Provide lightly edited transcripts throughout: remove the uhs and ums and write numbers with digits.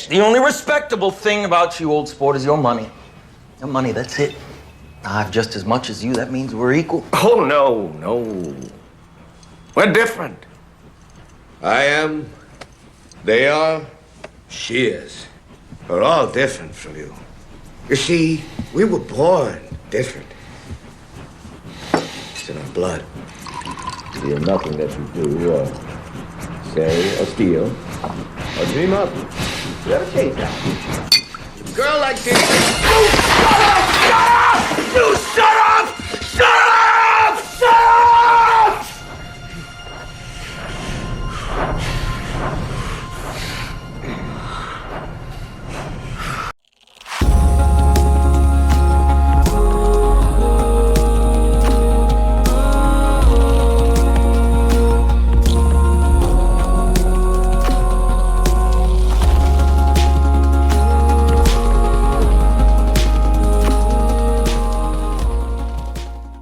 rich. The only respectable thing about you, old sport, is your money. Your money, that's it. I have just as much as you. That means we're equal. Oh, no. We're different. I am, they are, she is. We're all different from you. You see, we were born different. It's in our blood. There's nothing that you do, say, or steal, or dream up. You ever chase that? A girl like this. Oh, shut up! Shut up! You shut up! Shut up! Shut up!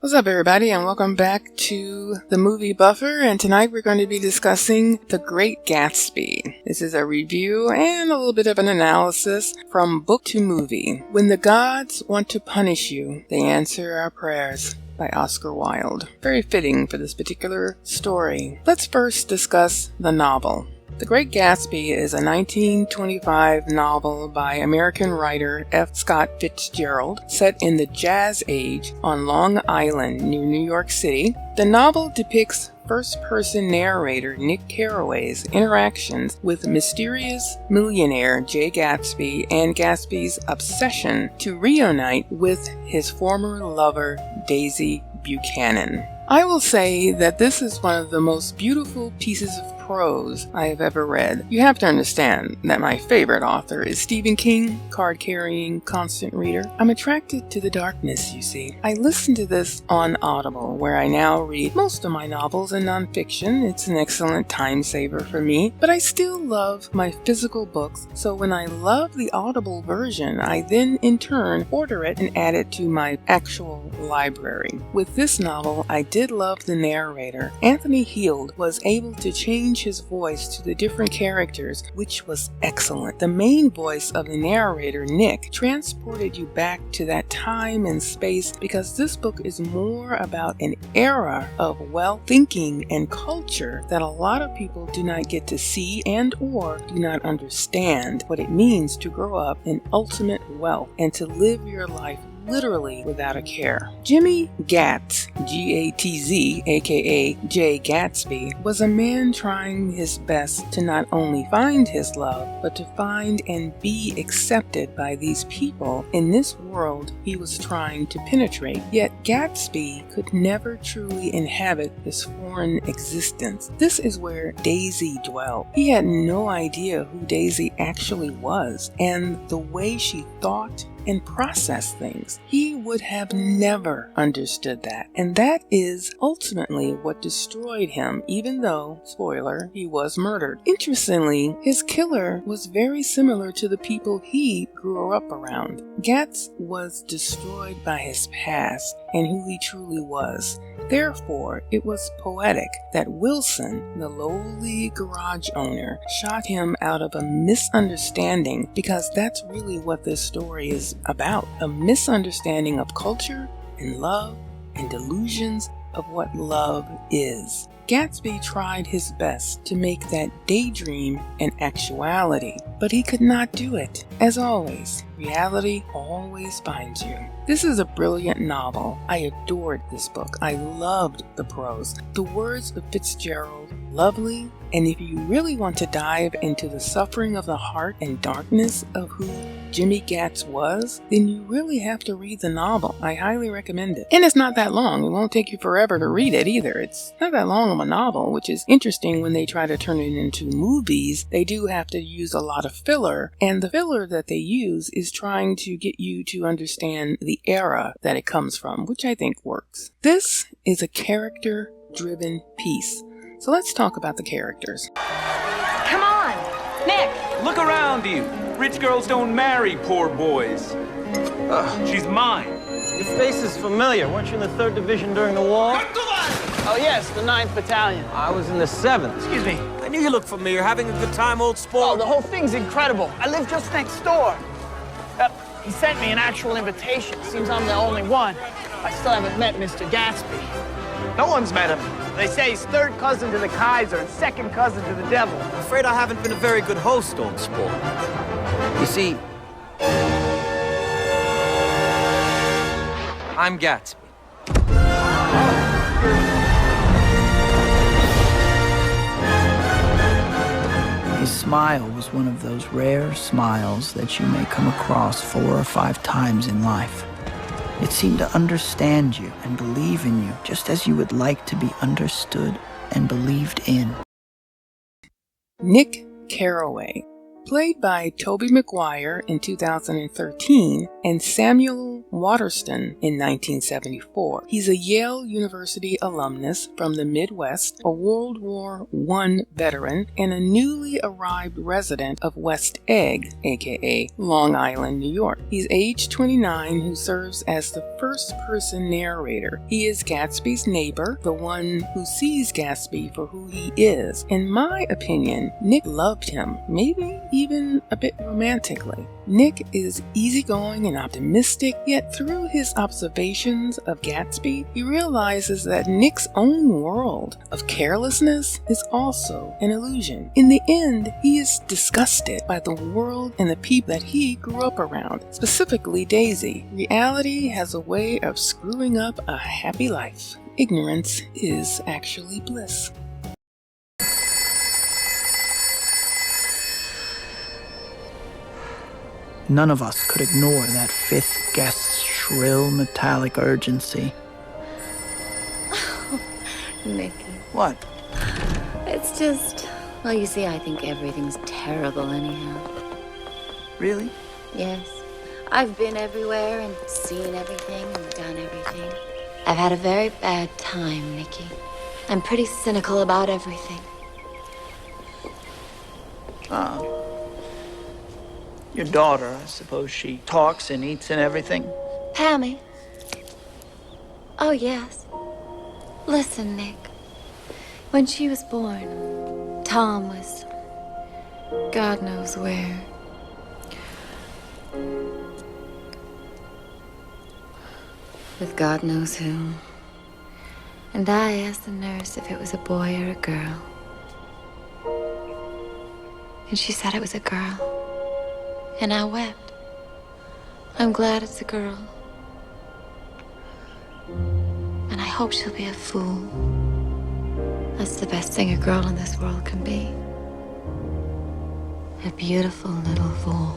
What's up, everybody, and welcome back to the Movie Buffer, and tonight we're going to be discussing The Great Gatsby. This is a review and a little bit of an analysis from book to movie. When the gods want to punish you, they answer our prayers, by Oscar Wilde. Very fitting for this particular story. Let's first discuss the novel. The Great Gatsby is a 1925 novel by American writer F. Scott Fitzgerald, set in the Jazz Age on Long Island near New York City. The novel depicts first-person narrator Nick Carraway's interactions with mysterious millionaire Jay Gatsby and Gatsby's obsession to reunite with his former lover Daisy Buchanan. I will say that this is one of the most beautiful pieces of prose I have ever read. You have to understand that my favorite author is Stephen King, card-carrying, constant reader. I'm attracted to the darkness, you see. I listen to this on Audible, where I now read most of my novels and nonfiction. It's an excellent time saver for me, but I still love my physical books, so when I love the Audible version, I then in turn order it and add it to my actual library. With this novel, I did love the narrator. Anthony Heald was able to change his voice to the different characters, which was excellent. The main voice of the narrator, Nick, transported you back to that time and space because this book is more about an era of wealth, thinking, and culture that a lot of people do not get to see and or do not understand what it means to grow up in ultimate wealth and to live your life literally without a care. Jimmy Gatz, G-A-T-Z, aka Jay Gatsby, was a man trying his best to not only find his love, but to find and be accepted by these people in this world he was trying to penetrate. Yet Gatsby could never truly inhabit this foreign existence. This is where Daisy dwelled. He had no idea who Daisy actually was, and the way she thought and process things. He would have never understood that. And that is ultimately what destroyed him, even though, spoiler, he was murdered. Interestingly, his killer was very similar to the people he grew up around. Gatz was destroyed by his past and who he truly was. Therefore, it was poetic that Wilson, the lowly garage owner, shot him out of a misunderstanding, because that's really what this story is about. A misunderstanding of culture and love and delusions of what love is. Gatsby tried his best to make that daydream an actuality, but he could not do it. As always, reality always finds you. This is a brilliant novel. I adored this book. I loved the prose. The words of Fitzgerald, lovely, and if you really want to dive into the suffering of the heart and darkness of who Jimmy Gatz was, then you really have to read the novel. I highly recommend it. And it's not that long. It won't take you forever to read it either. It's not that long of a novel, which is interesting when they try to turn it into movies. They do have to use a lot of filler, and the filler that they use is trying to get you to understand the era that it comes from, which I think works. This is a character-driven piece. So let's talk about the characters. Come on, Nick! Look around you. Rich girls don't marry poor boys. She's mine. Your face is familiar. Weren't you in the 3rd Division during the war? Oh, yes, the 9th Battalion. I was in the 7th. Excuse me, I knew you looked familiar. Having a good time, old sport? Oh, the whole thing's incredible. I live just next door. He sent me an actual invitation. Seems I'm the only one. I still haven't met Mr. Gatsby. No one's met him. They say he's third cousin to the Kaiser and second cousin to the devil. I'm afraid I haven't been a very good host, old sport. You see, I'm Gatsby. His smile was one of those rare smiles that you may come across 4 or 5 times in life. It seemed to understand you and believe in you just as you would like to be understood and believed in. Nick Carraway, played by Tobey Maguire in 2013 and Samuel Waterston in 1974. He's a Yale University alumnus from the Midwest, a World War I veteran, and a newly arrived resident of West Egg, aka Long Island, New York. He's age 29 who serves as the first-person narrator. He is Gatsby's neighbor, the one who sees Gatsby for who he is. In my opinion, Nick loved him, maybe even a bit romantically. Nick is easygoing and optimistic, yet through his observations of Gatsby, he realizes that Nick's own world of carelessness is also an illusion. In the end, he is disgusted by the world and the people that he grew up around, specifically Daisy. Reality has a way of screwing up a happy life. Ignorance is actually bliss. None of us could ignore that 5th guest's shrill metallic urgency. Nicky. What? It's just... Well, you see, I think everything's terrible anyhow. Really? Yes. I've been everywhere and seen everything and done everything. I've had a very bad time, Nicky. I'm pretty cynical about everything. Your daughter, I suppose she talks and eats and everything? Pammy? Oh, yes. Listen, Nick. When she was born, Tom was... God knows where. With God knows who. And I asked the nurse if it was a boy or a girl. And she said it was a girl. And I wept. I'm glad it's a girl. And I hope she'll be a fool. That's the best thing a girl in this world can be. A beautiful little fool.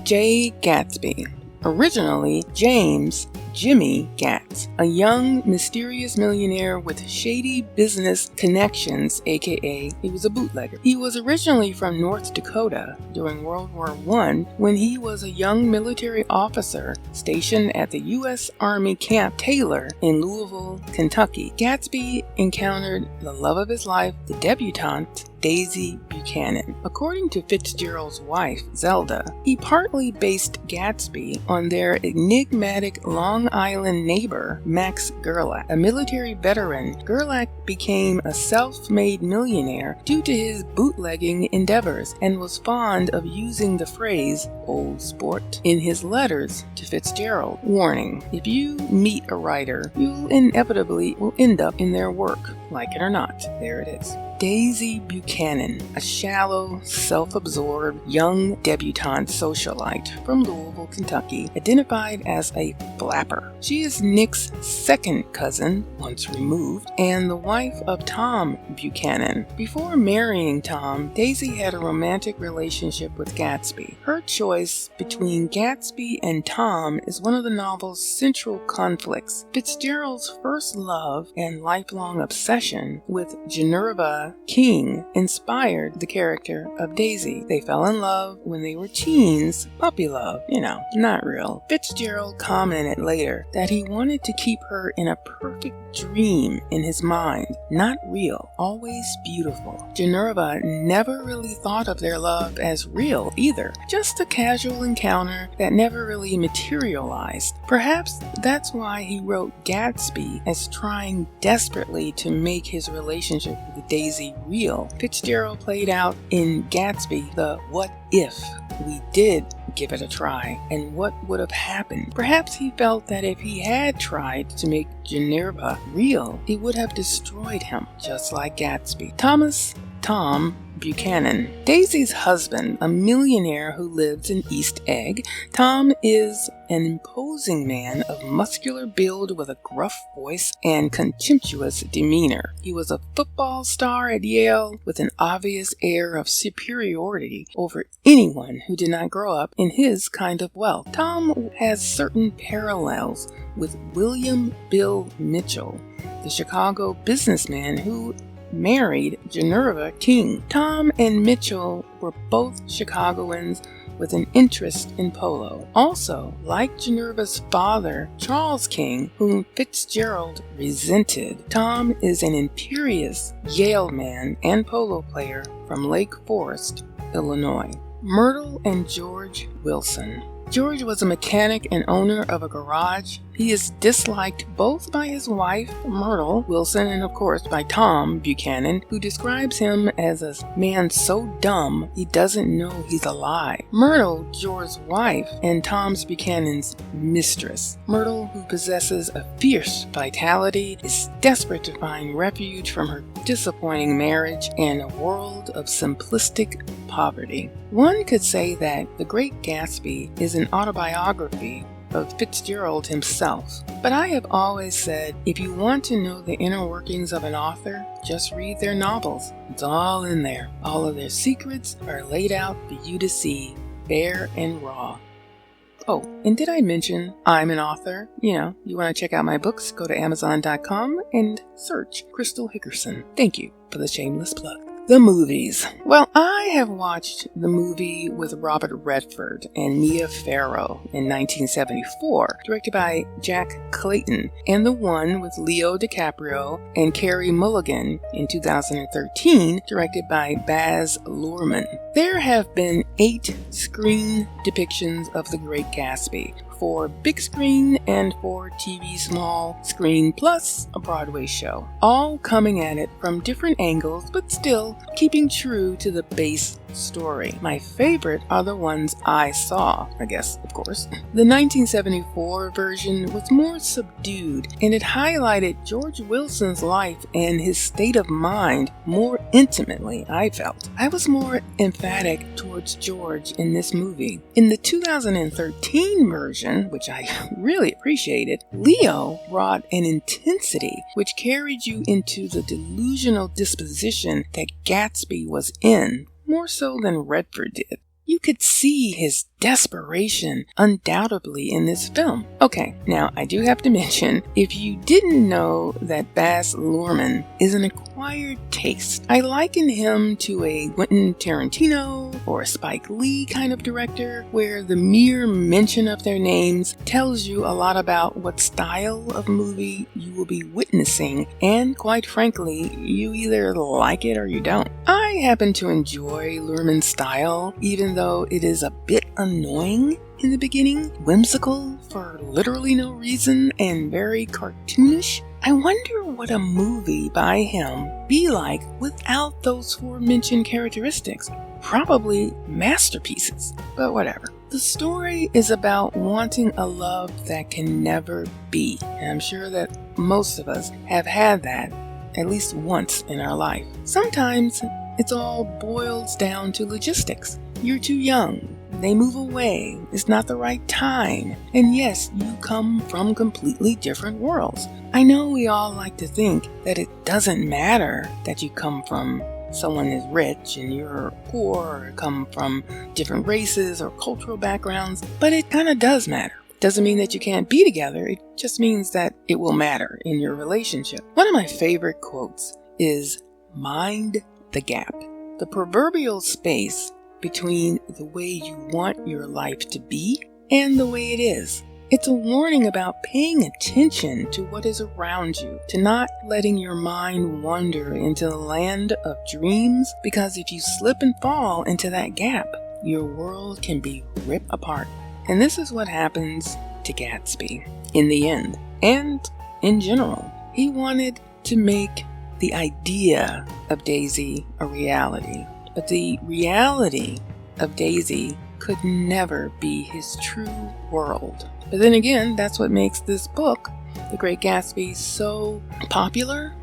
Jay Gatsby, originally James Jimmy Gatz, a young, mysterious millionaire with shady business connections, aka he was a bootlegger. He was originally from North Dakota during World War I when he was a young military officer stationed at the U.S. Army Camp Taylor in Louisville, Kentucky. Gatsby encountered the love of his life, the debutante, Daisy Buchanan. According to Fitzgerald's wife, Zelda, he partly based Gatsby on their enigmatic Long Island neighbor, Max Gerlach. A military veteran, Gerlach became a self-made millionaire due to his bootlegging endeavors and was fond of using the phrase "old sport" in his letters to Fitzgerald. Warning: if you meet a writer, you inevitably will end up in their work, like it or not. There it is. Daisy Buchanan, a shallow, self-absorbed, young debutante socialite from Louisville, Kentucky, identified as a flapper. She is Nick's second cousin, once removed, and the wife of Tom Buchanan. Before marrying Tom, Daisy had a romantic relationship with Gatsby. Her choice between Gatsby and Tom is one of the novel's central conflicts. Fitzgerald's first love and lifelong obsession with Minerva King inspired the character of Daisy. They fell in love when they were teens, puppy love, not real. Fitzgerald commented later that he wanted to keep her in a perfect dream in his mind, not real, always beautiful. Minerva never really thought of their love as real either, just a casual encounter that never really materialized. Perhaps that's why he wrote Gatsby as trying desperately to make his relationship with Daisy Daisy real? Fitzgerald played out in Gatsby the what if we did give it a try, and what would have happened. Perhaps he felt that if he had tried to make Ginevra real, he would have destroyed him, just like Gatsby. Tom Buchanan, Daisy's husband, a millionaire who lives in East Egg. Tom is an imposing man of muscular build with a gruff voice and contemptuous demeanor. He was a football star at Yale with an obvious air of superiority over anyone who did not grow up in his kind of wealth. Tom has certain parallels with William Bill Mitchell, the Chicago businessman who married Ginevra King. Tom and Mitchell were both Chicagoans with an interest in polo. Also, like Ginevra's father, Charles King, whom Fitzgerald resented, Tom is an imperious Yale man and polo player from Lake Forest, Illinois. Myrtle and George Wilson. George was a mechanic and owner of a garage. He is disliked both by his wife, Myrtle Wilson, and of course by Tom Buchanan, who describes him as a man so dumb he doesn't know he's alive. Myrtle, George's wife, and Tom Buchanan's mistress. Myrtle, who possesses a fierce vitality, is desperate to find refuge from her disappointing marriage and a world of simplistic poverty. One could say that The Great Gatsby is an autobiography of Fitzgerald himself. But I have always said, if you want to know the inner workings of an author, just read their novels. It's all in there. All of their secrets are laid out for you to see, bare and raw. Oh, and did I mention I'm an author? You want to check out my books, go to Amazon.com and search Crystal Hickerson. Thank you for the shameless plug. The movies. Well, I have watched the movie with Robert Redford and Mia Farrow in 1974, directed by Jack Clayton, and the one with Leo DiCaprio and Carey Mulligan in 2013, directed by Baz Luhrmann. There have been 8 screen depictions of The Great Gatsby, 4 big screen and 4 TV small screen plus a Broadway show, all coming at it from different angles but still keeping true to the base story. My favorite are the ones I saw, I guess, of course. The 1974 version was more subdued, and it highlighted George Wilson's life and his state of mind more intimately, I felt. I was more emphatic towards George in this movie. In the 2013 version, which I really appreciated, Leo brought an intensity which carried you into the delusional disposition that Gatsby was in, more so than Redford did. You could see his desperation undoubtedly in this film. Okay, now I do have to mention, if you didn't know that Baz Luhrmann is an acquired taste, I liken him to a Quentin Tarantino or a Spike Lee kind of director, where the mere mention of their names tells you a lot about what style of movie you will be witnessing, and quite frankly, you either like it or you don't. I happen to enjoy Luhrmann's style, even though it is a bit annoying in the beginning, whimsical for literally no reason, and very cartoonish. I wonder what a movie by him be like without those aforementioned characteristics. Probably masterpieces, but whatever. The story is about wanting a love that can never be, and I'm sure that most of us have had that at least once in our life. Sometimes it's all boils down to logistics. You're too young. They move away. It's not the right time. And yes, you come from completely different worlds. I know we all like to think that it doesn't matter that you come from someone is rich and you're poor, or come from different races or cultural backgrounds, but it kind of does matter. Doesn't mean that you can't be together. It just means that it will matter in your relationship. One of my favorite quotes is, "Mind the gap." The proverbial space between the way you want your life to be and the way it is. It's a warning about paying attention to what is around you, to not letting your mind wander into the land of dreams, because if you slip and fall into that gap, your world can be ripped apart. And this is what happens to Gatsby in the end, and in general. He wanted to make the idea of Daisy a reality, but the reality of Daisy could never be his true world. But then again, that's what makes this book, The Great Gatsby, so popular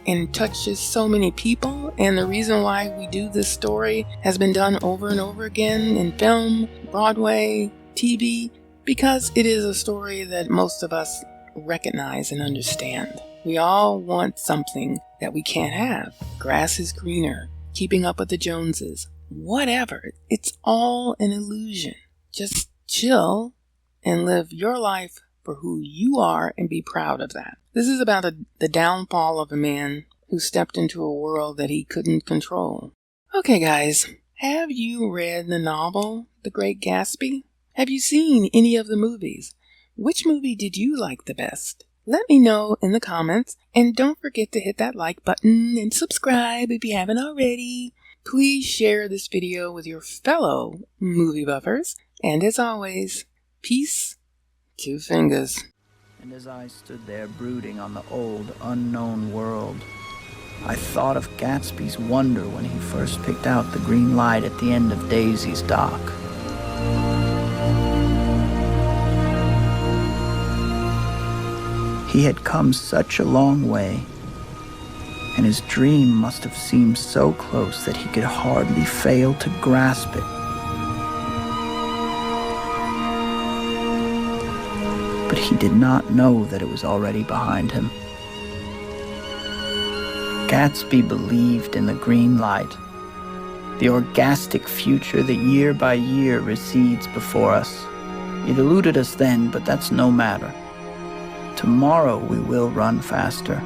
and touches so many people, and the reason why we do this story has been done over and over again in film, Broadway, TV, because it is a story that most of us recognize and understand. We all want something that we can't have. Grass is greener, keeping up with the Joneses, whatever. It's all an illusion. Just chill and live your life for who you are and be proud of that. This is about the downfall of a man who stepped into a world that he couldn't control. Okay, guys, have you read the novel, The Great Gatsby? Have you seen any of the movies? Which movie did you like the best? Let me know in the comments, and don't forget to hit that like button and subscribe if you haven't already. Please share this video with your fellow movie buffers, and as always, peace, 2 fingers. And as I stood there brooding on the old, unknown world, I thought of Gatsby's wonder when he first picked out the green light at the end of Daisy's dock. He had come such a long way, and his dream must have seemed so close that he could hardly fail to grasp it. But he did not know that it was already behind him. Gatsby believed in the green light, the orgastic future that year by year recedes before us. It eluded us then, but that's no matter. Tomorrow we will run faster,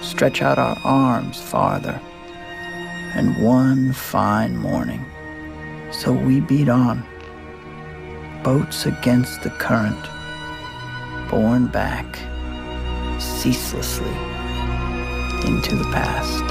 stretch out our arms farther, and one fine morning, so we beat on, boats against the current, borne back ceaselessly into the past.